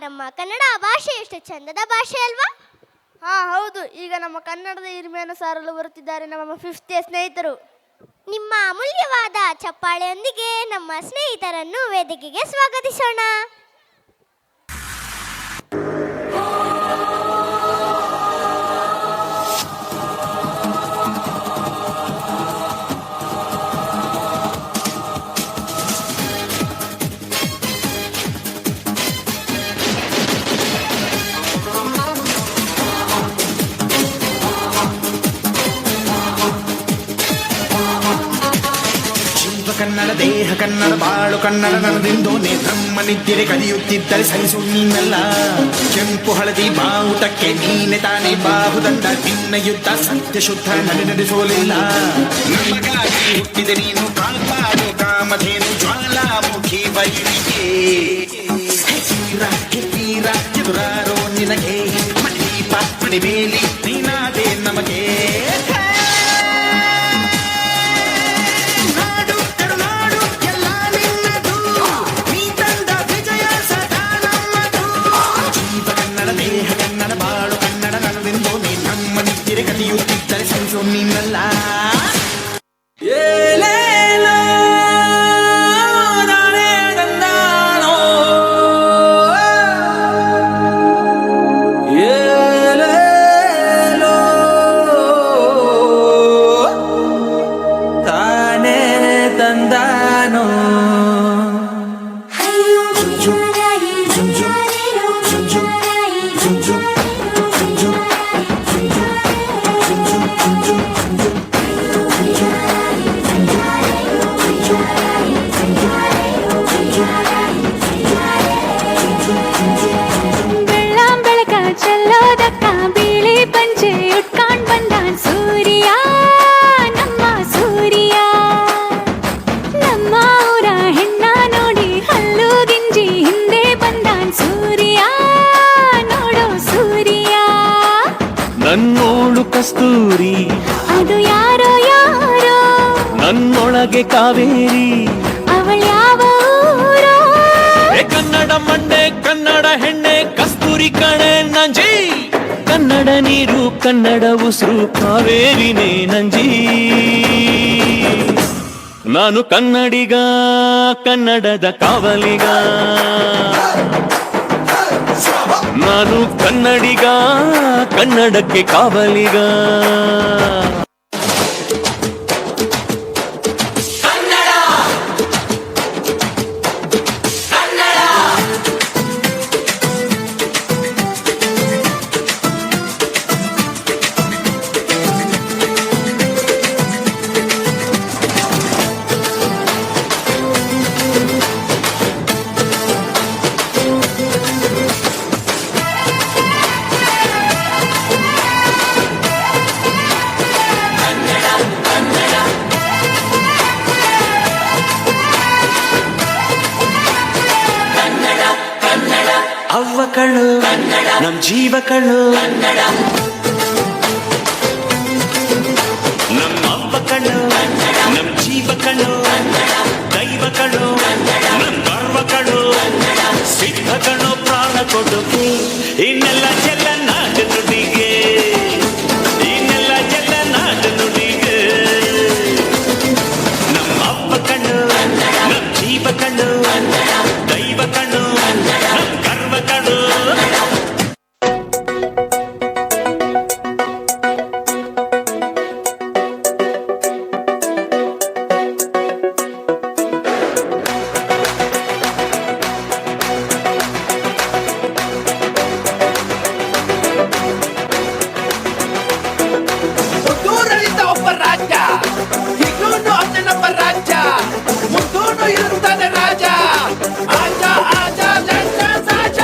ನಮ್ಮ ಕನ್ನಡ ಭಾಷೆ ಎಷ್ಟು ಚಂದದ ಭಾಷೆ ಅಲ್ವಾ? ಹೌದು. ಈಗ ನಮ್ಮ ಕನ್ನಡದ ಹಿರಿಮೆಯನ್ನು ಸಾರಲು ಬರುತ್ತಿದ್ದಾರೆ ನಮ್ಮ 5th ಸ್ನೇಹಿತರು. ನಿಮ್ಮ ಅಮೂಲ್ಯವಾದ ಚಪ್ಪಾಳೆಯೊಂದಿಗೆ ನಮ್ಮ ಸ್ನೇಹಿತರನ್ನು ವೇದಿಕೆಗೆ ಸ್ವಾಗತಿಸೋಣ. ಕನ್ನಡ ದೇಹ ಕನ್ನಡ ಬಾಳು ಕನ್ನಡ ನನ್ನದೆಂದು ಬ್ರಹ್ಮನಿದ್ದರೆ ಕಲಿಯುತ್ತಿದ್ದರೆ ಸಹಿಸು ನೀನಲ್ಲ. ಕೆಂಪು ಹಳದಿ ಬಾವುಟಕ್ಕೆ ನೀನೆ ತಾನೇ ಬಾಹುದಂಡ. ನಿನ್ನ ಯುದ್ಧ ಸತ್ಯ ಶುದ್ಧ ನಡೆಸೋಲಿಲ್ಲ. ನಮಗಾಗಿ ಹುಟ್ಟಿದೆ ನೀನು ಕಾಪಾಡು ಕಾಮಧೇನು ಜ್ವಾಲಾಮುಖಿ ಬೈರಿಗೆ. ಎದುರಾರೋ ನಿನಗೆ ಮಣಿದೀಪ ಮಣಿಬೇಲಿ ನೀನಾದೆ ನಮಗೆ. ಕಲಿಯುತ್ತಿದ್ದರೆ ಸಹಿಸು ನೀನಲ್ಲ. ತಾನೇ ತಂದಾನೋ ನನ್ನೋಳು ಕಸ್ತೂರಿ ಅದು ಯಾರೋ ಯಾರೋ ನನ್ನೊಳಗೆ ಕಾವೇರಿ ಅವಳ್ಯಾವ ಊರೋ. ಕನ್ನಡ ಮಂಡೆ ಕನ್ನಡ ಹೆಣ್ಣೆ ಕಸ್ತೂರಿ ಕಣೆ ನಂಜಿ. ಕನ್ನಡ ನೀರು ಕನ್ನಡ ಉಸಿರು ಕಾವೇರಿನೇ ನಂಜಿ. ನಾನು ಕನ್ನಡಿಗ ಕನ್ನಡದ ಕಾವಲಿಗ. ನಾನು ಕನ್ನಡಿಗ ಕನ್ನಡಕ್ಕೆ ಕಾವಲಿಗ. ಅವ್ವ ಕಣ್ಣು ನಮ್ ಜೀವ ಕಣ್ಣು. ನಮ್ಮ ಅವ್ವ ಕಣ್ಣು ನಮ್ ಜೀವ ಕಣ್ಣು. ದೈವ ಕಣ್ಣು ನಮ್ ಗರ್ವ ಕಣ್ಣು. ಸಿದ್ಧ ಕಣ್ಣು ಪ್ರಾಣ ಕೊಡುಗೆ. ಇನ್ನೆಲ್ಲ ಚೆಲ್ಲ ನಾಡು ನುಡಿಗೆ. ಇನ್ನೆಲ್ಲ ಚೆಲ್ಲ ನಾಡು ನುಡಿಗೆ. ನಮ್ಮ ಅವ್ವ ಕಣ್ಣು ನಮ್ ಜೀವ ಕಣ್ಣು. ದೈವ ಕಣ್ಣು ನಮ್ ಗರ್ವ ಕಣ್ಣು. ಮುತ್ತೂರಲ್ಲಿದ್ದ ಒಬ್ಬ ರಾಜ, ಇನ್ನೊಂದು ಅಣ್ಣನೊಬ್ಬ ರಾಜ. ಮುತ್ತೂರು ಇರುತ್ತಾನೆ ರಾಜ. ಆಜ ಆಜ ಲಂಡ ಸಾಜ.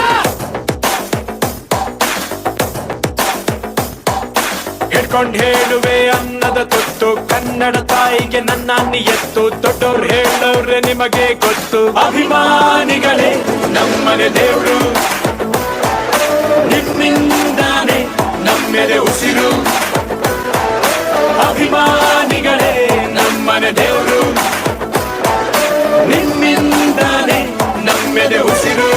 ಹಿಡ್ಕೊಂಡ್ ಹೇಳುವೆ ಅನ್ನದ ತುತ್ತು. ಕನ್ನಡ ತಾಯಿಗೆ ನನ್ನ ಎತ್ತು. ದೊಡ್ಡವ್ರು ಹೇಳೋರೆ ನಿಮಗೆ ಗೊತ್ತು. ಅಭಿಮಾನಿಗಳೇ ನಮ್ಮನೆ ದೇವ್ರು. ನಿಮ್ಮಿಂದಾನೆ ನಮ್ಮೆದೆ ಉಸಿರು. ಅಭಿಮಾನಿಗಳೇ ನಮ್ಮನೆ ದೇವ್ರು. ನಿಮ್ಮಿಂದಾನೆ ನಮ್ಮೆದೆ ಉಸಿರು.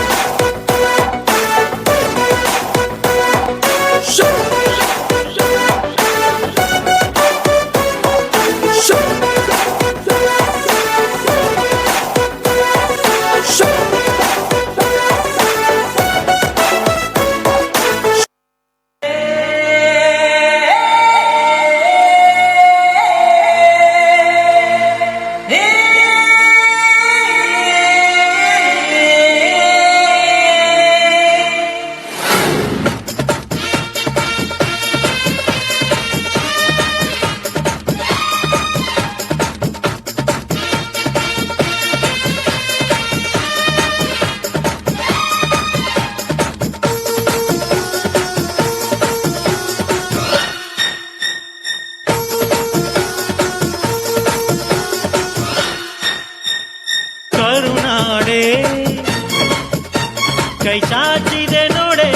ಕೈ ಚಾಚಿದೆ ನೋಡೆ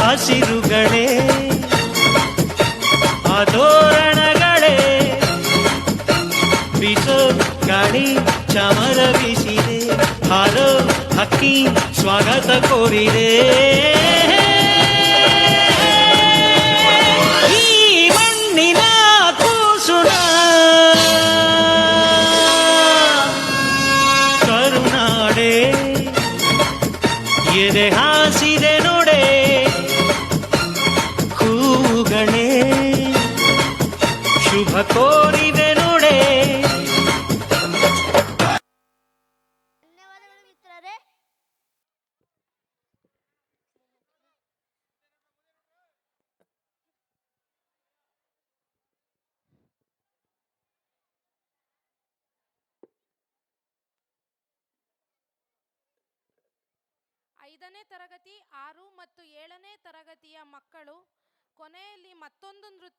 ಹಸಿರುಗಳೇ ಆತೋರಣಗಳೇ ಬೀಸೋ ಗಾಳಿ ಚಾಮರ ಬೀಸಿದೆ ಹಾರೋ ಹಕ್ಕಿ ಸ್ವಾಗತ ಕೋರಿದೆ ಈ ಮಣ್ಣಿನ ಕೂಸುನ ಕರುನಾಡೆ ಎದೆ ಹಾಸಿದೆ ನೋಡೆ ಹೂಗಳೇ ಶುಭ ಕೋರಿದೆ ನೋಡೆ. ಧನ್ಯವಾದಗಳು ಮಿತ್ರರೇ. ಐದನೇ ತರಗತಿ 6 ಮತ್ತು 7ನೇ ತರಗತಿಯ ಮಕ್ಕಳು ಕೊನೆಯಲ್ಲಿ ಮತ್ತೊಂದು ನೃತ್ಯ